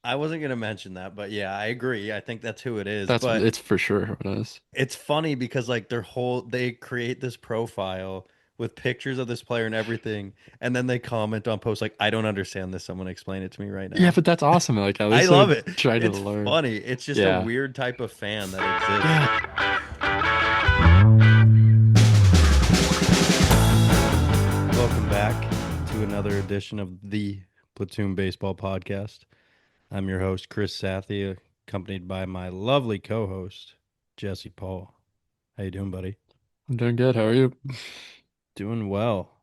I wasn't gonna mention that, but yeah, I agree. I think that's who it is. That's But it's for sure who it is. it's funny because like they create this profile with pictures of this player and everything, and then they comment on posts like, "I don't understand this. Someone explain it to me right Yeah, now." but that's awesome. Like at I least they're love it. trying to It's learn. funny. It's just a Yeah. weird type of fan that exists. Yeah. Welcome back to another edition of the Platoon Baseball Podcast. I'm your host, Chris Sathy, accompanied by my lovely co-host, Jesse Paul. How you doing, buddy? I'm doing good. How are you? Doing well.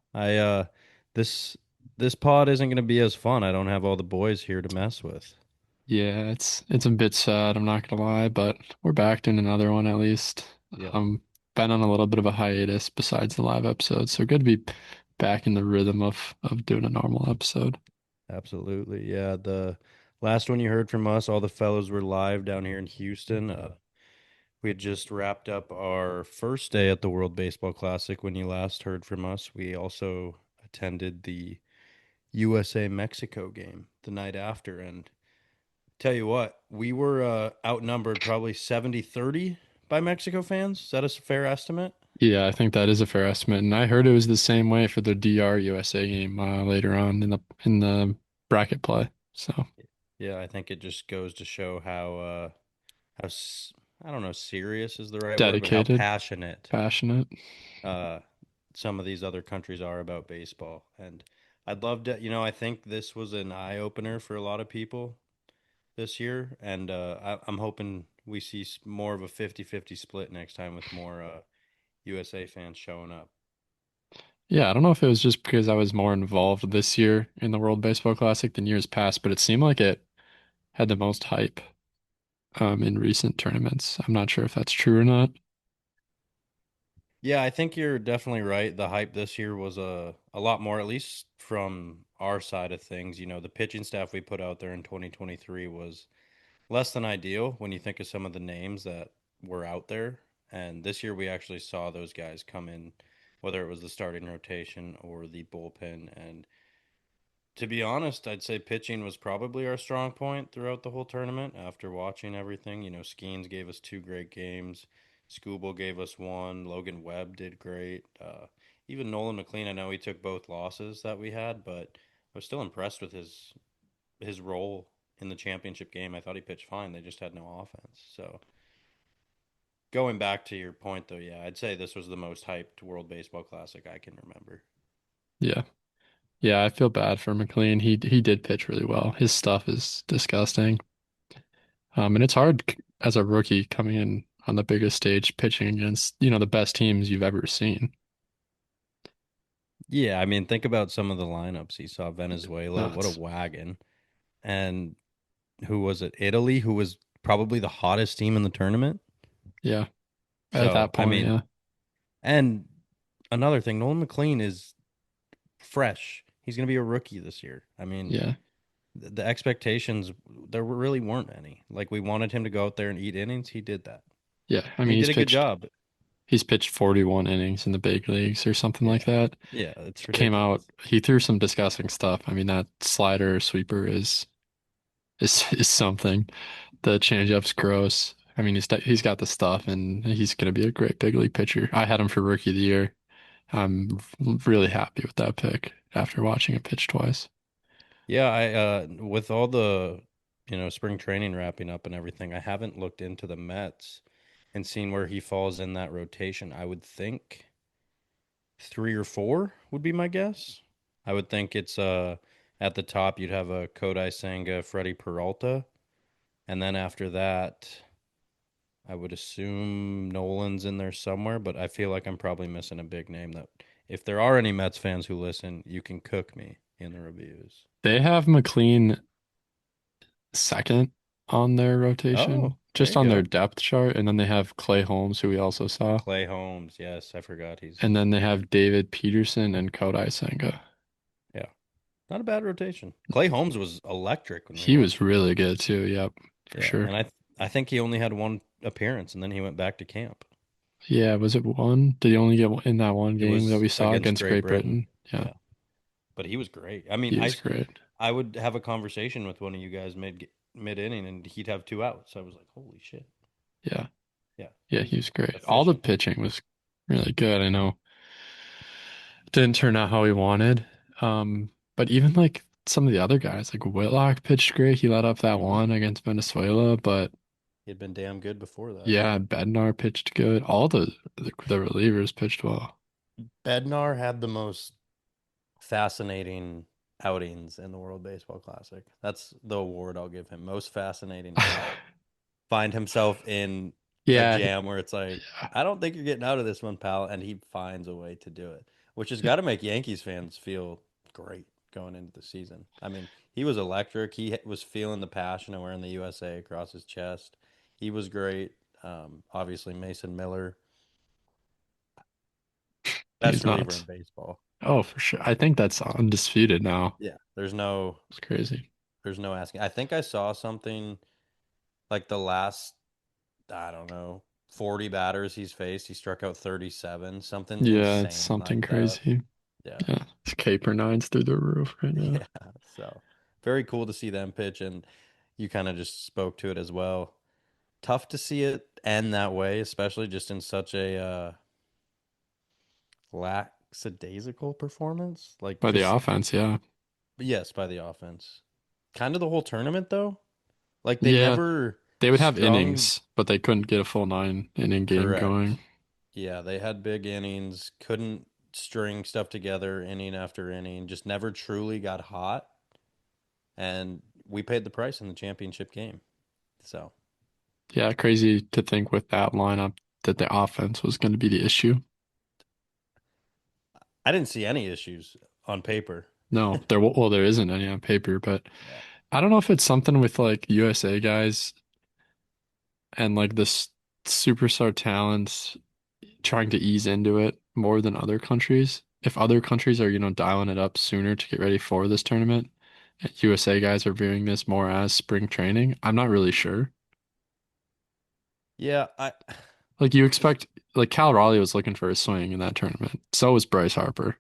This this pod isn't going to be as fun. I don't have all the boys here to mess with. Yeah, it's a bit sad, I'm not gonna lie, but we're back doing another one at least. Yeah, Um, been on a little bit of a hiatus besides the live episode, so good to be back in the rhythm of doing a normal episode. absolutely. Yeah, the last one you heard from us, all the fellows were live down here in Houston. We had just wrapped up our first day at the World Baseball Classic when you last heard from us. We also attended the USA Mexico game the night after. And tell you what, we were outnumbered probably 70-30 by Mexico fans. Is that a fair estimate? Yeah, I think that is a fair estimate, and I heard it was the same way for the DR USA game later on in the bracket play. So Yeah, I think it just goes to show how I don't know, serious is the right word, but how dedicated, passionate passionate. uh, some of these other countries are about baseball. And I'd love to, I think this was an eye opener for a lot of people this year. And I'm hoping we see more of a 50-50 split next time with more USA fans showing up. Yeah, I don't know if it was just because I was more involved this year in the World Baseball Classic than years past, but it seemed like it had the most hype in recent tournaments. I'm not sure if that's true or not. Yeah, I think you're definitely right. The hype this year was a lot more, at least from our side of things. The pitching staff we put out there in 2023 was less than ideal when you think of some of the names that were out there. And this year we actually saw those guys come in, whether it was the starting rotation or the bullpen. And to be honest, I'd say pitching was probably our strong point throughout the whole tournament after watching everything. Skeens gave us two great games. Scooble gave us one. Logan Webb did great. Even Nolan McLean, I know he took both losses that we had, but I was still impressed with his role in the championship game. I thought he pitched fine. They just had no offense. So going back to your point, though, yeah, I'd say this was the most hyped World Baseball Classic I can remember. Yeah. Yeah, I feel bad for McLean. He did pitch really well. His stuff is disgusting. And it's hard as a rookie coming in on the biggest stage pitching against, the best teams you've ever seen. Yeah, I mean, think about some of the lineups. He saw Venezuela, what a Nuts. wagon. And who was it? Italy, who was probably the hottest team in the tournament. Yeah. At So, that I point, mean, yeah. and another thing, Nolan McLean is fresh. He's going to be a rookie this year. I mean, Yeah. the expectations, there really weren't any. Like, we wanted him to go out there and eat innings. He did that. Yeah. I And he mean, did a good job. he's pitched 41 innings in the big leagues or something like Yeah. that. Yeah, it's Came out, ridiculous. he threw some disgusting stuff. I mean, that slider sweeper is something. The changeup's gross. I mean, he's got the stuff, and he's going to be a great big league pitcher. I had him for rookie of the year. I'm really happy with that pick after watching him pitch twice. Yeah, I with all the, spring training wrapping up and everything, I haven't looked into the Mets and seen where he falls in that rotation. I would think three or four would be my guess. I would think it's at the top you'd have a Kodai Senga, Freddie Peralta, and then after that, I would assume Nolan's in there somewhere, but I feel like I'm probably missing a big name that if there are any Mets fans who listen, you can cook me in the reviews. They have McLean second on their rotation, Oh, there just you on their go. depth chart, and then they have Clay Holmes, who we also saw, Clay Holmes. Yes, I forgot and he's then they have David Peterson and Kodai Senga. yeah, not a bad rotation. Clay Holmes was electric when we He was watched him. really good too. Yep, for Yeah, sure. and I think he only had one appearance and then he went back to camp. Yeah, was it one? Did he only get in that one It game that was we saw against against Great Great Britain. Britain? Yeah, Yeah, but he was great. I mean, he is great. I would have a conversation with one of you guys mid inning, and he'd have two outs. I was like, holy shit. Yeah. Yeah, Yeah, he's he was great. All the efficient. pitching was really good. I know it didn't turn out how he wanted. But even like some of the other guys, like Whitlock pitched great. He let up that Hmm. one against Venezuela, but He'd been damn good before that. yeah, Bednar pitched good. All the relievers pitched well. Bednar had the most fascinating outings in the World Baseball Classic. That's the award I'll give him. Most fascinating to like find himself in a Yeah, jam where it's like, I don't think you're getting out of this one, pal, and he finds a way to do it, which has got to make Yankees fans feel great going into the season. I mean, he was electric. He was feeling the passion of wearing the USA across his chest. He was great. Obviously, Mason Miller, best he's reliever in nuts. baseball. Oh, for sure. I think that's undisputed now. Yeah, It's crazy. there's no asking. I think I saw something like the last, I don't know, 40 batters he's faced, he struck out 37, something Yeah, it's insane something like that. crazy. Yeah. Yeah, his K/9's through the roof right now. Yeah. So very cool to see them pitch. And you kind of just spoke to it as well. Tough to see it end that way, especially just in such a lackadaisical performance. Like By the just, offense, yeah. yes, by the offense. Kind of the whole tournament, though. Like they Yeah, never they would have strung. innings, but they couldn't get a full 9 inning game Correct. going. Yeah, they had big innings, couldn't string stuff together inning after inning, just never truly got hot. And we paid the price in the championship game. So Yeah, crazy to think with that lineup that the offense was going to be the issue. I didn't see any issues on paper. No, well, there isn't any on paper, but Yeah. I don't know if it's something with like USA guys and like this superstar talents trying to ease into it more than other countries. If other countries are, dialing it up sooner to get ready for this tournament, and USA guys are viewing this more as spring training, I'm not really sure. Yeah, I Like you expect, like Cal Raleigh was looking for a swing in that tournament. So was Bryce Harper.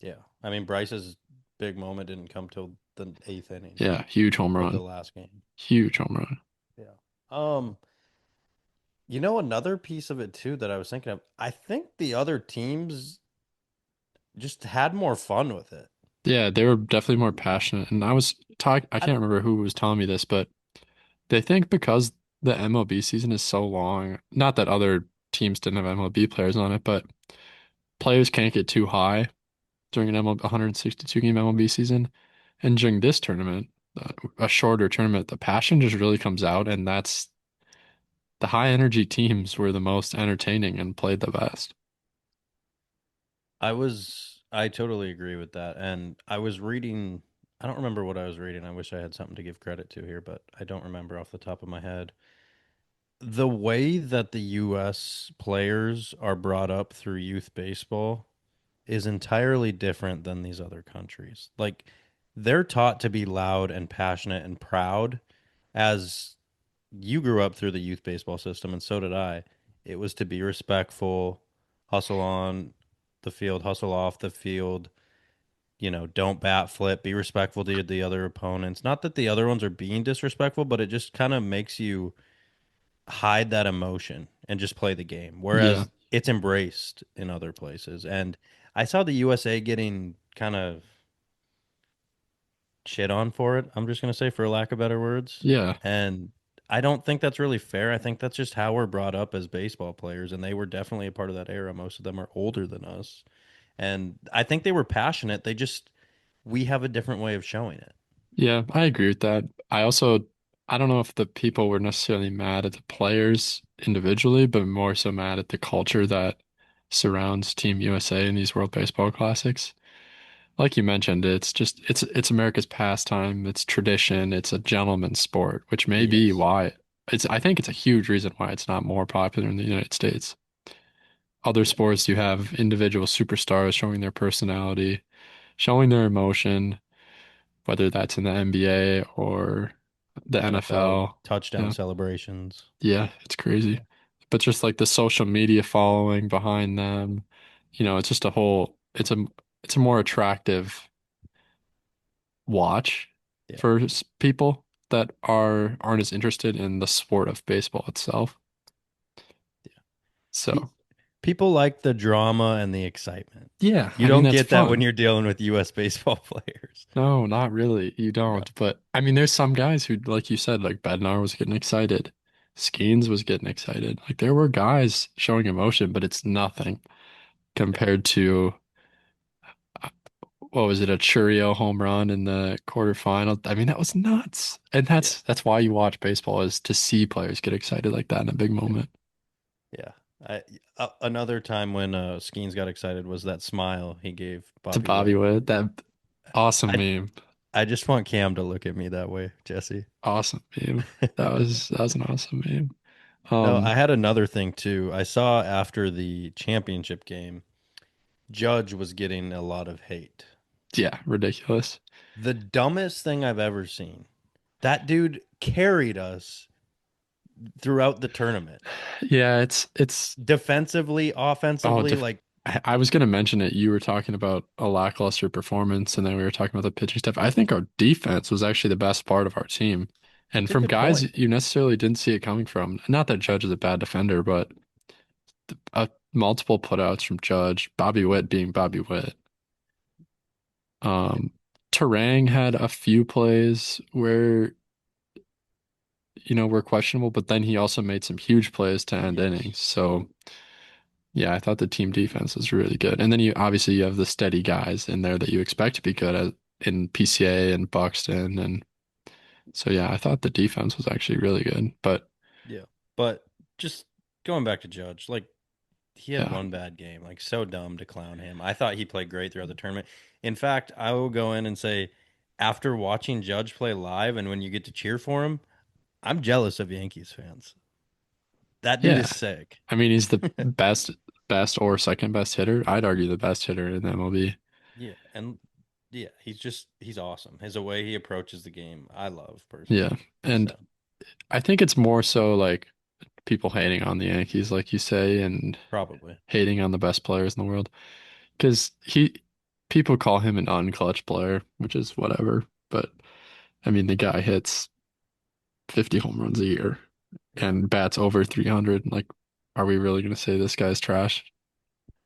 yeah. I mean Bryce's big moment didn't come till the eighth inning Yeah, huge home of the run. last game. Huge home run. Yeah. Another piece of it too that I was thinking of, I think the other teams just had more fun with it. Yeah, they were definitely more passionate. And I I, can't remember who was telling me this, but they think because the MLB season is so long, not that other teams didn't have MLB players on it, but players can't get too high during an MLB 162 game MLB season. And during this tournament, a shorter tournament, the passion just really comes out, and that's the high energy teams were the most entertaining and played the best. I totally agree with that. And I was reading, I don't remember what I was reading. I wish I had something to give credit to here, but I don't remember off the top of my head. The way that the US players are brought up through youth baseball is entirely different than these other countries. Like they're taught to be loud and passionate and proud as you grew up through the youth baseball system and so did I. It was to be respectful, hustle on the field, hustle off the field, don't bat flip, be respectful to the other opponents. Not that the other ones are being disrespectful, but it just kind of makes you hide that emotion and just play the game. Yeah. Whereas it's embraced in other places. And I saw the USA getting kind of shit on for it. I'm just going to say, for lack of better words. Yeah. And I don't think that's really fair. I think that's just how we're brought up as baseball players. And they were definitely a part of that era. Most of them are older than us. And I think they were passionate. We have a different way of showing it. Yeah, I agree with that. I don't know if the people were necessarily mad at the players individually, but more so mad at the culture that surrounds Team USA in these World Baseball Classics. Like you mentioned, it's America's pastime, it's tradition, it's a gentleman's sport, which may be Yes. why I think it's a huge reason why it's not more popular in the United States. Other Yeah. sports, you have individual superstars showing their personality, showing their emotion, whether that's in the NBA or the NFL NFL. touchdown Yeah, celebrations. yeah, it's crazy. But just like the social media following behind them, it's just it's a more attractive watch Yeah. for people that aren't as interested in the sport of baseball itself. Pe- So, People like the drama and the excitement. yeah, You I mean don't that's get that when fun. you're dealing with US baseball players. No, not really. You No. don't. But I mean, there's some guys who, like you said, like Bednar was getting excited. Skeens was getting excited. Like there were guys showing emotion, but it's nothing Yeah. compared to uh, what was it, a Churio home run in the quarterfinal? I mean, that was nuts. And Yeah. that's why you watch baseball is to see players get excited like that in a big Yeah. moment. Yeah. Another time when Skeens got excited was that smile he gave To Bobby Bobby Witt. Witt, that awesome I meme. I just want Cam to look at me that way, Jesse. Awesome meme. That was an awesome meme. No, I Um, had another thing too. I saw after the championship game, Judge was getting a lot of hate. yeah, ridiculous. The dumbest thing I've ever seen. That dude carried us throughout the tournament. Yeah, it's Defensively, oh, offensively, like I was gonna mention it. You were talking about a lackluster performance, and then we were talking about the pitching stuff. I think our defense was actually the best part of our team, and it's a from good guys point. you necessarily didn't see it coming from. Not that Judge is a bad defender, but multiple putouts from Judge, Bobby Witt being Bobby Witt. Yeah. Um, Terang had a few plays where were questionable, but then he also made some huge plays to end Yes. innings. So. Yeah, I thought the team defense was really good. And then you have the steady guys in there that you expect to be good at in PCA and Buxton. And so, yeah, I thought the defense was actually really good. But Yeah. But just going back to Judge, like he had yeah, one bad game. Like so dumb to clown him. I thought he played great throughout the tournament. In fact, I will go in and say after watching Judge play live and when you get to cheer for him, I'm jealous of Yankees fans. That dude yeah. is sick. I mean, he's the best or second best hitter. I'd argue the best hitter in the MLB. Yeah, and yeah, he's awesome. His way he approaches the game, I love Yeah. personally. And So I think it's more so like people hating on the Yankees, like you say, and probably, hating on the best players in the world. Because people call him an unclutch player, which is whatever. But I mean, the guy hits 50 home runs a year yeah. and bats over 300. Like, are we really going to say this guy's trash?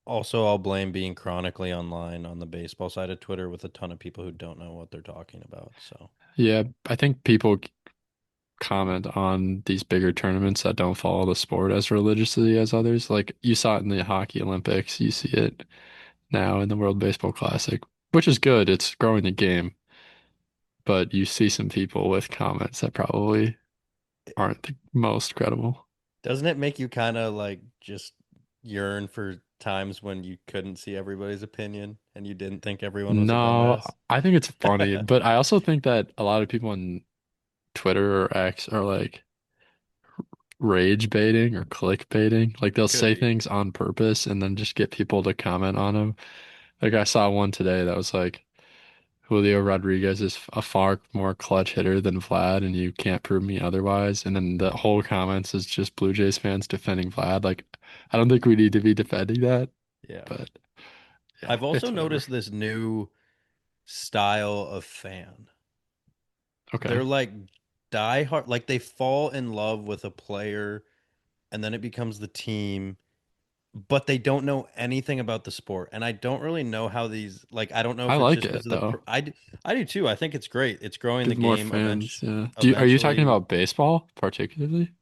Also, I'll blame being chronically online on the baseball side of Twitter with a ton of people who don't know what they're talking about. So Yeah, I think people comment on these bigger tournaments that don't follow the sport as religiously as others. Like, you saw it in the Hockey Olympics, you see it now in the World Baseball Classic, which is good. It's growing the game, but you see some people with comments that probably aren't the most credible. doesn't it make you kind of like just yearn for times when you couldn't see everybody's opinion and you didn't think everyone was a No, dumbass? I think it's funny, but I also think that a lot of people on Twitter or X are like rage baiting or click baiting. Like they'll Could say be. things on purpose and then just get people to comment on them. Like I saw one today that was like Julio Rodriguez is a far more clutch hitter than Vlad, and you can't prove me otherwise. And then the whole comments is just Blue Jays fans defending Vlad. Like I don't think we need to be defending that, Yeah. but yeah, I've also it's whatever. noticed this new style of fan. Okay. They're like die hard, like they fall in love with a player and then it becomes the team, but they don't know anything about the sport. And I don't really know how these, like, I don't know I if it's like just it because of though. I do too. I think it's great. It's growing the Give more game fans. Yeah. Are you talking eventually. about baseball particularly?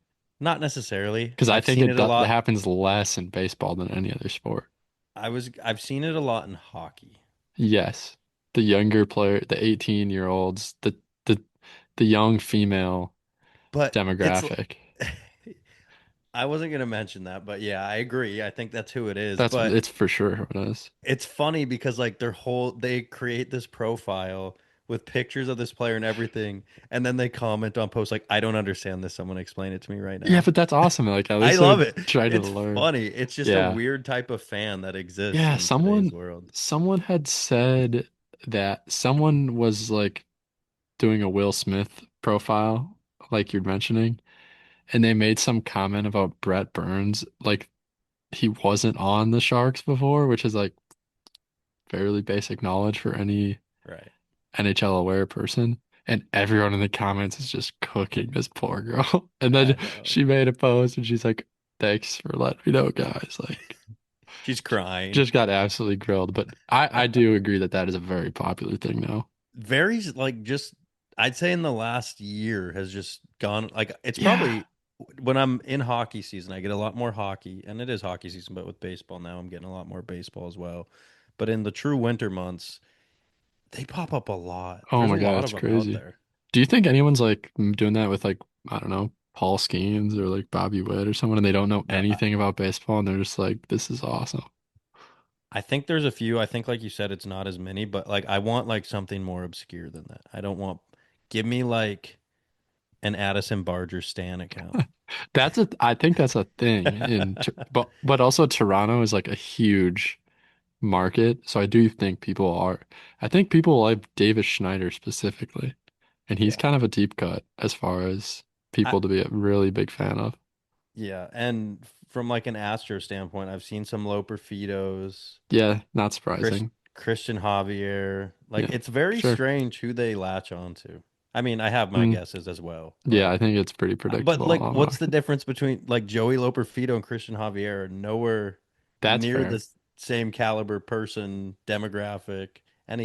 Not necessarily. Because I I've think seen it it a that lot. happens less in baseball than any other sport. I've seen it a lot in hockey. Yes. The younger player, the 18-year-olds, the the young female But it's demographic. I wasn't going to mention that, but yeah, I agree. I think that's who it is. That's But it's for sure who it is. it's funny because like they create this profile with pictures of this player and everything, and then they comment on posts like, "I don't understand this. Someone explain it to me right Yeah, now." but that's awesome. Like at I least they're love it. trying to It's learn. funny. It's just a Yeah. weird type of fan that exists Yeah, in today's world. someone had said that someone was like doing a Will Smith profile, like you're mentioning, and they made some comment about Brett Burns, like he wasn't on the Sharks before, which is like fairly basic knowledge for any Right. NHL aware person. And everyone in the comments is just cooking this poor girl. And I then know. she made a post and she's like, thanks for letting me know, guys. Like, She's just crying. got absolutely grilled. But I do agree that that is a very popular thing now. Very like just I'd say in the last year has just gone like it's Yeah. probably when I'm in hockey season, I get a lot more hockey, and it is hockey season, but with baseball now, I'm getting a lot more baseball as well. But in the true winter months, they pop up a lot. Oh There's a my God, lot it's of them out crazy. there. Do you think anyone's like doing that with like, I don't know, Paul Skeens or like Bobby Witt or someone and they don't know No, anything about baseball and they're just like, this is awesome. I think there's a few. I think, like you said, it's not as many, but like I want like something more obscure than that. I don't want. Give me like an Addison Barger Stan account. I think that's a thing but also Toronto is like a huge market. So I do think I think people like Davis Schneider specifically. And he's Yeah. kind of a deep cut as far as I, people to be a really big fan of. yeah, and from like an Astro standpoint, I've seen some Loper Fitos, Yeah, not Chris, surprising. Christian Javier. Like Yeah, it's very sure. strange who they latch onto. I mean, I have my Mm, guesses as well, yeah, I think it's pretty but predictable like, how what's much. the difference between like Joey Loper Fito and Christian Javier? Are nowhere That's near the fair. same caliber person, demographic,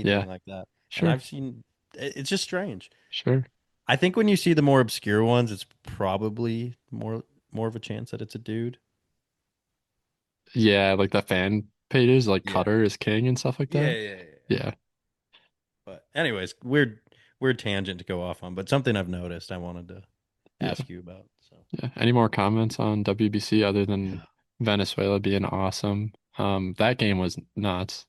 Yeah, anything like that. And sure, I've seen it's just strange. sure. I think when you see the more obscure ones, it's probably more of a chance that it's a dude. Yeah, like the fan pages, like Yeah. Cutter is king and stuff like Yeah, that. yeah, yeah. Yeah, But anyways, weird tangent to go off on, but something I've noticed I wanted to yeah, ask you about. So yeah. Any more comments on WBC other than Venezuela being awesome? That game was nuts.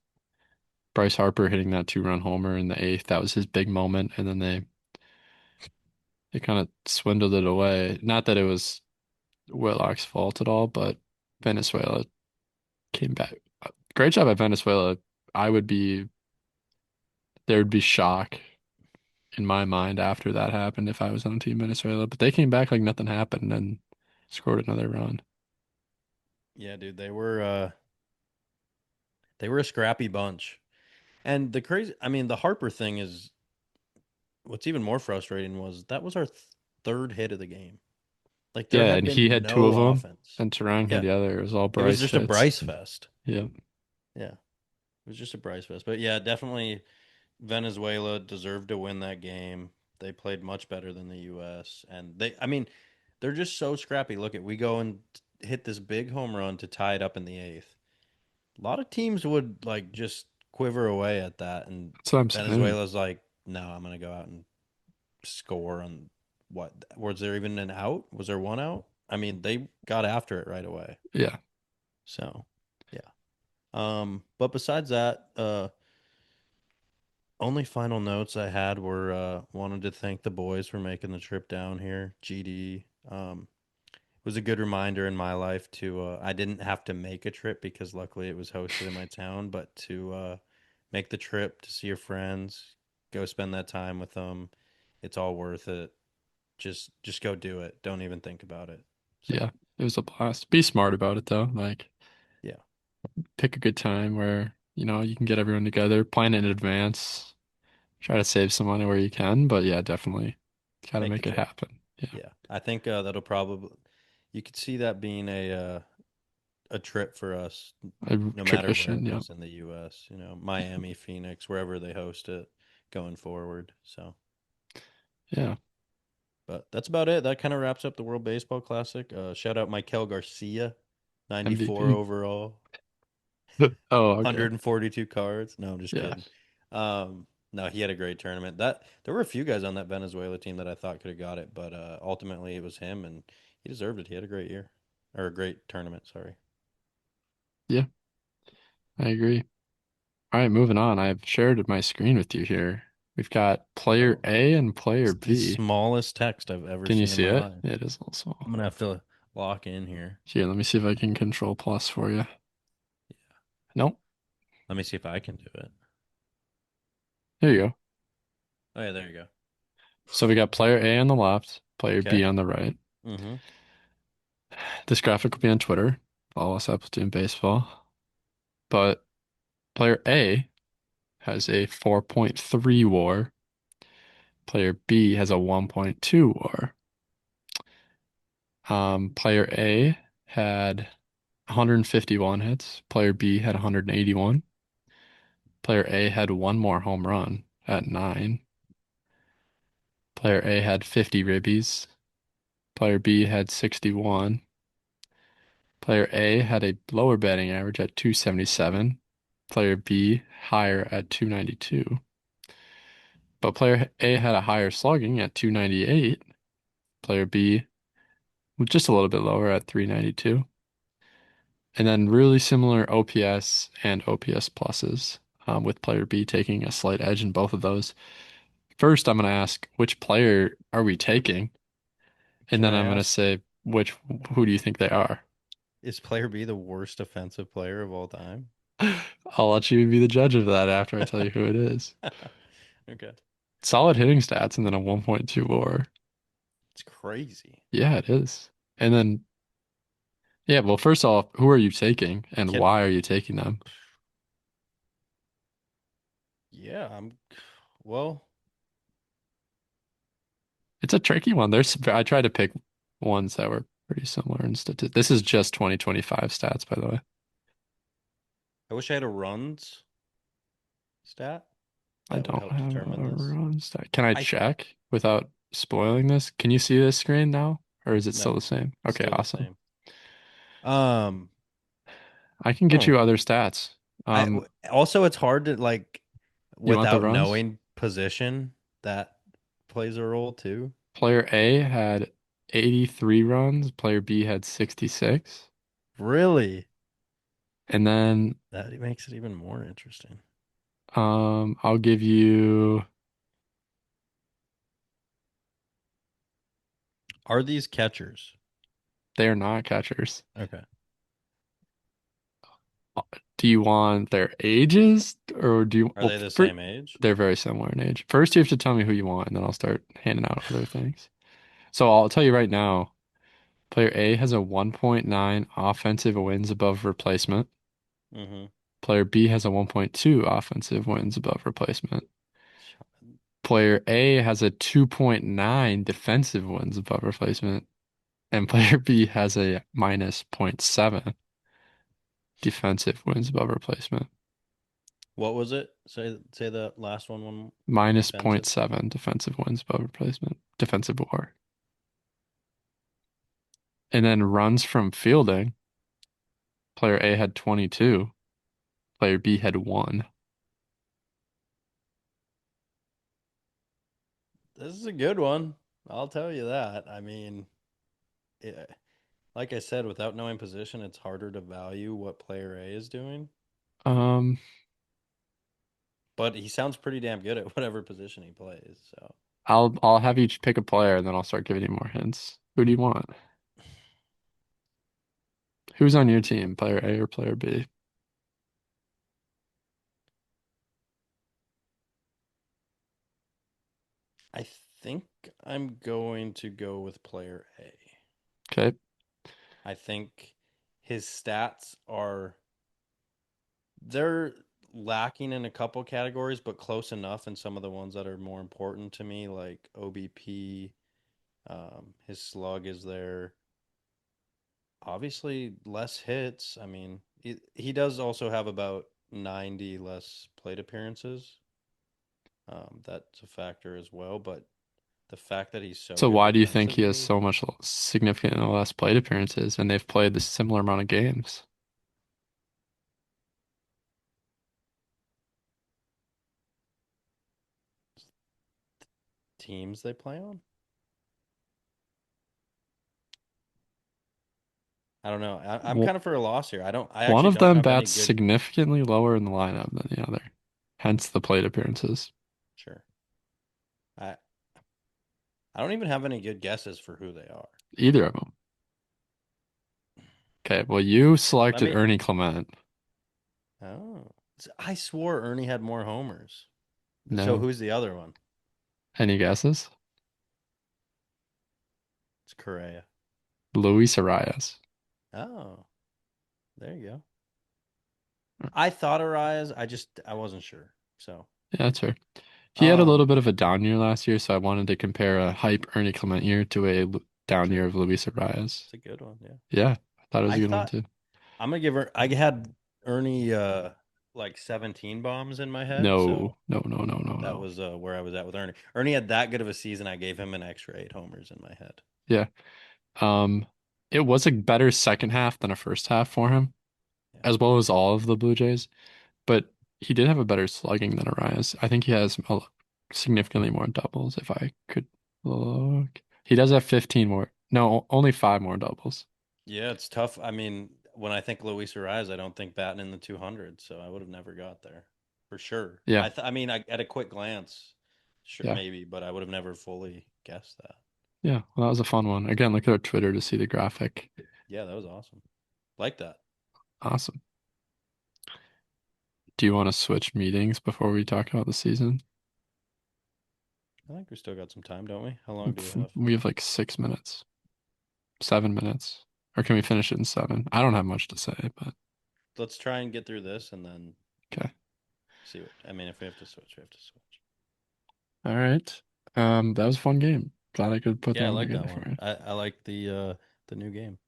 Bryce Harper hitting that 2-run homer in the eighth, that was his big moment, and then they kind of swindled it away. Not that it was Whitlock's fault at all, but Venezuela came back. Great job at Venezuela. I would be There would be shock in my mind after that happened if I was on Team Venezuela, but they came back like nothing happened and scored another run. yeah, dude, they were a scrappy bunch. And the crazy, I mean, the Harper thing is what's even more frustrating was that was our third hit of the game. Like there Yeah, had and he been had two of no them, offense. and Tarang had Yeah, the other. It was all it was Bryce just a hits. Bryce fest. Yeah, Yeah, it was just a Bryce fest. But yeah, definitely Venezuela deserved to win that game. They played much better than the U.S. and I mean, they're just so scrappy. Look at we go and hit this big home run to tie it up in the eighth. A lot of teams would like just quiver away at that, and that's what I'm saying. Venezuela's like, no, I'm gonna go out and score on what? Was there even an out? Was there one out? I mean, they got after it right away. Yeah, So, yeah. But besides that, only final notes I had were wanted to thank the boys for making the trip down here. GD was a good reminder in my life to I didn't have to make a trip because luckily it was hosted in my town, but to make the trip to see your friends, go spend that time with them. It's all worth it. Just go do it. Don't even think about it. So, yeah. It was a blast. Be smart about it though. Like, yeah, pick a good time where, you can get everyone together, plan it in advance, try to save some money where you can, but yeah, definitely gotta make the make it trip. happen. Yeah. Yeah. I think that'll probably you could see that being a trip for us A no matter where tradition. it Yeah. is in the US, Miami, Phoenix, wherever they host it going forward. So, Yeah. but that's about it. That kind of wraps up the World Baseball Classic. Shout out Mikel Garcia, 94 MVP. overall, Oh, okay. 142 cards. No, I'm just Yeah. kidding. No, he had a great tournament. That there were a few guys on that Venezuela team that I thought could have got it, but ultimately it was him, and he deserved it. He had a great year or a great tournament. Sorry. Yeah, I agree. All right, moving on. I've shared my screen with you here. We've got player Oh, A and player it's the B. smallest text I've ever Can you seen in see my it? life. It is a little I'm small. gonna have to lock in here. Here, let me see if I can control plus for you. Nope. Let me see if I can do it. There you go. Oh yeah, there you go. So we got player A on the left, player B Okay. on the right. Mm-hmm. This graphic will be on Twitter. Follow us up doing baseball. But player A has a 4.3 WAR, Player B has a 1.2 WAR. Player A had 151 hits. Player B had 181. Player A had one more home run at 9. Player A had 50 ribbies. Player B had 61. Player A had a lower batting average at 277. Player B higher at 292. But player A had a higher slugging at 298. Player B was just a little bit lower at 392. And then really similar OPS and OPS pluses, with player B taking a slight edge in both of those. First, I'm going to ask which player are we taking? And Can then I I'm going to ask, say who do you think they are? is player B the worst offensive player of all time? I'll let you be the judge of that after I tell you who it is. Okay. Solid hitting stats and then a 1.2 WAR. It's crazy. Yeah, it is. And then, yeah, well, first off, who are you taking and Can why are you taking them? Yeah, well, It's a tricky one. I tried to pick ones that were pretty similar in statistics. This is just 2025 stats, by the way. I wish I had a runs stat I that would don't help have determine a this. run stat. Can I I check without spoiling this? Can you see this screen now, or is it still No, the same? Okay, still the awesome. same. Um, I can get hmm. you other stats. Also it's hard to like You want the without runs? knowing position that plays a role too. Player A had 83 runs, player B had 66. Really? And then That makes it even more interesting. I'll give you Are these catchers? they're not catchers. Okay. Do you want their ages or do you Are well they the for, same age? they're very similar in age. First you have to tell me who you want and then I'll start handing out other things. So I'll tell you right now, player A has a 1.9 offensive wins above replacement. Mm-hmm. Player B has a 1.2 offensive wins above replacement. Player A has a 2.9 defensive wins above replacement, and player B has a minus zero point 0.7 defensive wins above replacement. What was it? Say the last one Minus zero point defensive. 0.7 defensive wins above replacement. Defensive WAR. And then runs from fielding. Player A had 22. Player B had 1. This is a good one. I'll tell you that. Like I said, without knowing position, it's harder to value what player A is doing. Um, But he sounds pretty damn good at whatever position he plays. So I'll have you pick a player and then I'll start giving you more hints. Who do you want? Who's on your team, player A or player B? I think I'm going to go with player A. Okay. I think his stats they're lacking in a couple categories, but close enough in some of the ones that are more important to me, like OBP. His slug is there. Obviously, less hits. He does also have about 90 less plate appearances. That's a factor as well. But the fact that he's so So good why do you think he has defensively, so much significantly less plate appearances and they've played the similar amount of games? teams they play on, I don't know. I'm W- kind of for a loss here. I One actually of don't them have any bats good. significantly lower in the lineup than the other, hence the plate appearances. Sure. I I don't even have any good guesses for who they are. Either of them. Okay, well, you Let selected me. Ernie Clement. Oh, I swore Ernie had more homers. So No. who's the other one? Any guesses? It's Correa. Luis Arias. Oh, there you go. I thought Arias. I wasn't sure. So Yeah, that's fair. He had a little Um, bit of a down year last year, so I wanted to compare a hype Ernie Clement year to a down okay, year of Luis Arias. it's a good one. Yeah, Yeah, I thought it was a I good one thought too. I'm gonna give her. I had Ernie like 17 bombs in my head, so No, no, no, no, no, that no. was where I was at with Ernie. Ernie had that good of a season. I gave him an extra 8 homers in my head. Yeah. Um, it was a better second half than a first half for him, Yeah. as well as all of the Blue Jays. But he did have a better slugging than Arias. I think he has significantly more doubles. If I could look, he does have 15 more. No, only five more doubles. Yeah, it's tough. I mean, when I think Luis Ariz, I don't think batting in the 200, so I would have never got there for sure. Yeah, I mean, at a quick glance, sure, yeah, maybe, but I would have never fully guessed that. yeah. Well, that was a fun one. Again, look at our Twitter to see the graphic. Yeah, that was awesome. Like that. Awesome. Do you want to switch meetings before we talk about the season? I think we still got some time, don't we? How long do we have? We have like 6 minutes, 7 minutes, or can we finish it in seven? I don't have much to say, but Let's try and get through this and then okay. see what. I mean, if we have to switch, we have to switch. All right. That was a fun game. Glad I could put that Yeah, I one like together that for one. you. I like the new game.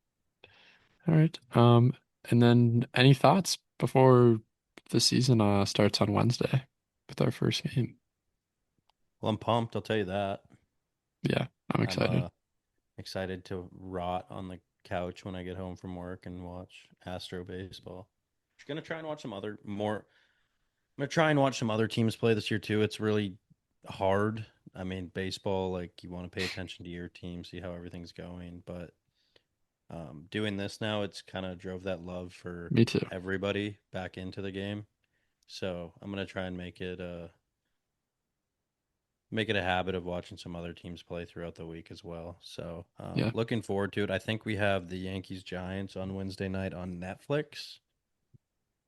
All right. And then any thoughts before the season starts on Wednesday with our first game? Well, I'm pumped. I'll tell you that. Yeah, I'm I'm excited. excited to rot on the couch when I get home from work and watch Astro baseball. I'm gonna try and watch some other more. I'm gonna try and watch some other teams play this year too. It's really hard. I mean, baseball, like you want to pay attention to your team, see how everything's going. But doing this now, it's kind of drove that love for Me too. everybody back into the game. So I'm gonna try and make it a habit of watching some other teams play throughout the week as well. So Yeah, looking forward to it. I think we have the Yankees Giants on Wednesday night on Netflix.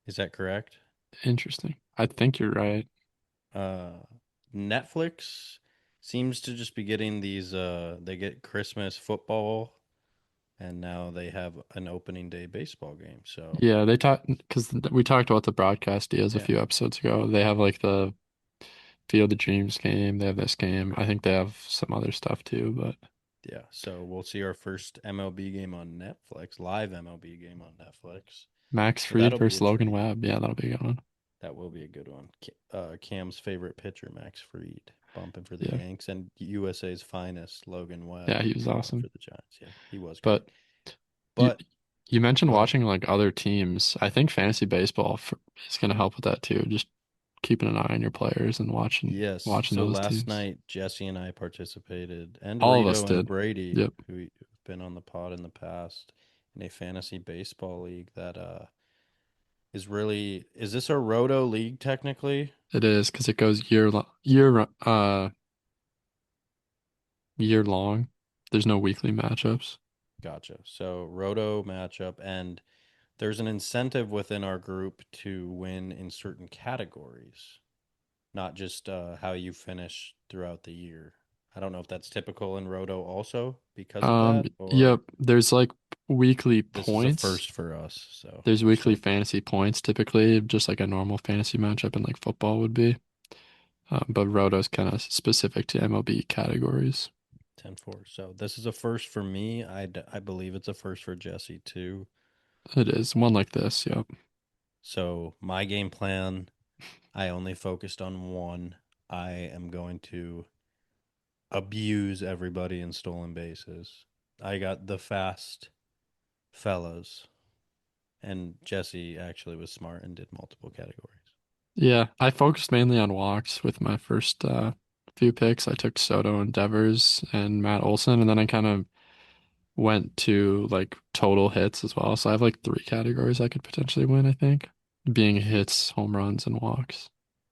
Is that correct? interesting. I think you're right. Uh, Netflix seems to just be getting these. They get Christmas football, and now they have an opening day baseball game. So Yeah, they talked because we talked about the broadcast deals a yeah, few episodes ago. They have like the Field of Dreams game. They have this game. I think they have some other stuff too, but yeah. So we'll see our first MLB game on Netflix, live MLB game on Netflix. Max So Fried that'll be versus a Logan treat. Webb. Yeah, that'll be a good one. That will be a good one. Cam's favorite pitcher, Max Fried, bumping for the Yeah, Yanks, and USA's finest, Logan yeah, Webb, he was for awesome. the Giants. Yeah, he was great. But you But you mentioned go ahead. watching like other teams. I think fantasy baseball is going to help with that too. Just keeping an eye on your players and Yes. watching So those last teams. night, Jesse and I participated, and All of us Rito and did. Brady, Yep, who've been on the pod in the past, in a fantasy baseball league that is really, is this a roto league technically? it is because it goes year long. There's no weekly matchups. Gotcha. So roto matchup, and there's an incentive within our group to win in certain categories, not just how you finish throughout the year. I don't know if that's typical in roto also because of that, or Yep. There's like weekly this is a points. first for us. So There's we're weekly stoked. fantasy points typically, just like a normal fantasy matchup in like football would be. But Roto's kind of specific to MLB categories. 10-4. So this is a first for me. I believe it's a first for Jesse too. It is one like this. Yep. So my game plan, I only focused on one. I am going to abuse everybody in stolen bases. I got the fast fellas, and Jesse actually was smart and did multiple categories. Yeah, I focused mainly on walks with my first few picks. I took Soto and Devers and Matt Olson, and then I kind of went to like total hits as well. So I have like three categories I could potentially win, I think, being hits, home runs, and walks.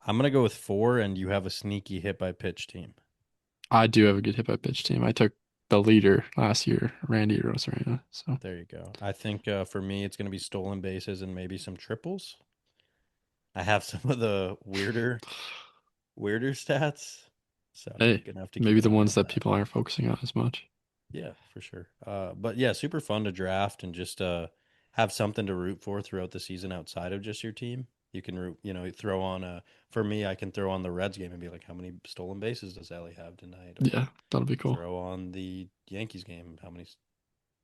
I'm gonna go with four, and you have a sneaky hit by pitch team. I do have a good hit by pitch team. I took the leader last year, Randy Rosarena. So There you go. I think for me, it's gonna be stolen bases and maybe some triples. I have some of the weirder stats, so I'm hey, gonna have to keep maybe an the eye ones on that that. people aren't focusing on as much. Yeah, for sure. But yeah, super fun to draft and just have something to root for throughout the season outside of just your team. You can throw on a for me, I can throw on the Reds game and be like, how many stolen bases does Ellie have tonight? Or Yeah, that'll be cool. throw on the Yankees game, how many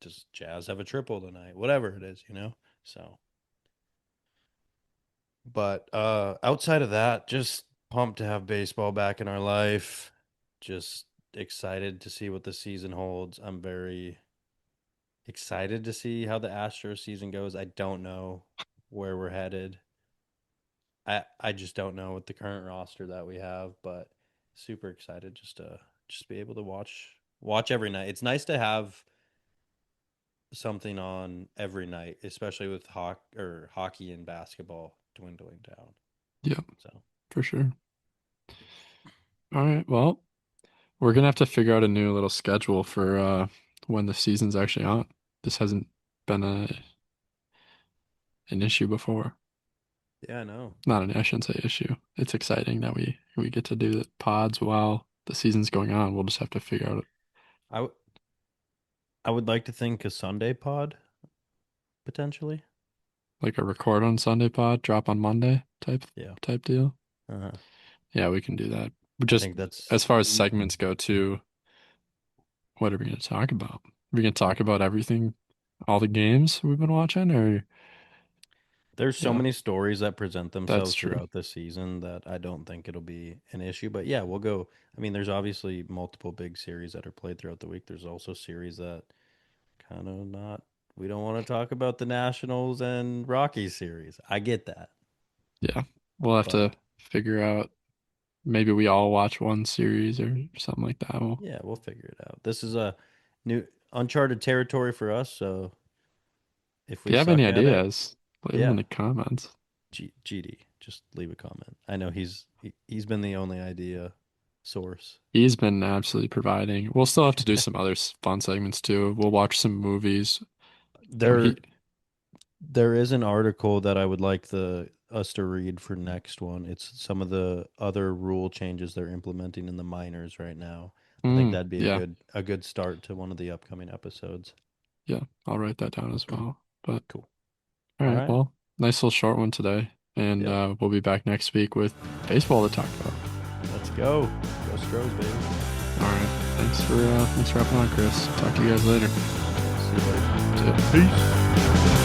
does Jazz have a triple tonight? Whatever it is. So, but outside of that, just pumped to have baseball back in our life. Just excited to see what the season holds. I'm very excited to see how the Astros season goes. I don't know where we're headed. I just don't know with the current roster that we have, but super excited just to just be able to watch every night. It's nice to have something on every night, especially with hockey and basketball dwindling down. Yeah, So for sure. All right. Well, we're gonna have to figure out a new little schedule for when the season's actually on. This hasn't been an issue before. yeah, I know. Not an I shouldn't say issue. It's exciting that we get to do the pods while the season's going on. We'll just have to figure out I w- I would like to think a Sunday pod potentially. like a record on Sunday pod, drop on Monday Yeah. type deal. Uh-huh. Yeah, we can do that. But I just think that's as far as segments go too, what are we gonna talk about? We can talk about everything, all the games we've been watching, or there's so yeah, many stories that present that's themselves true. throughout the season that I don't think it'll be an issue. But yeah, we'll go. I mean, there's obviously multiple big series that are played throughout the week. There's also series that kind of not. We don't want to talk about the Nationals and Rockies series. I get that, Yeah, we'll have to but figure out. Maybe we all watch one series or something like that. Well, yeah, we'll figure it out. This is a new uncharted territory for us. So if if we you have any suck at it, ideas, leave them in yeah, the comments. GD, just leave a comment. I know he's been the only idea source. He's been absolutely providing. We'll still have to do some other fun segments too. We'll watch some movies. There He, There is an article that I would like the us to read for next one. It's some of the other rule changes they're implementing in the minors right now. I think that'd be a yeah, good start to one of the upcoming episodes. yeah, I'll write that down as well. But Cool. all All right, right. well, nice little short one today, and Yep. we'll be back next week with baseball to talk about. Let's go. Go Stros, baby. All right, thanks for hopping on, Chris. Talk to you guys later. See you later. See ya. Peace.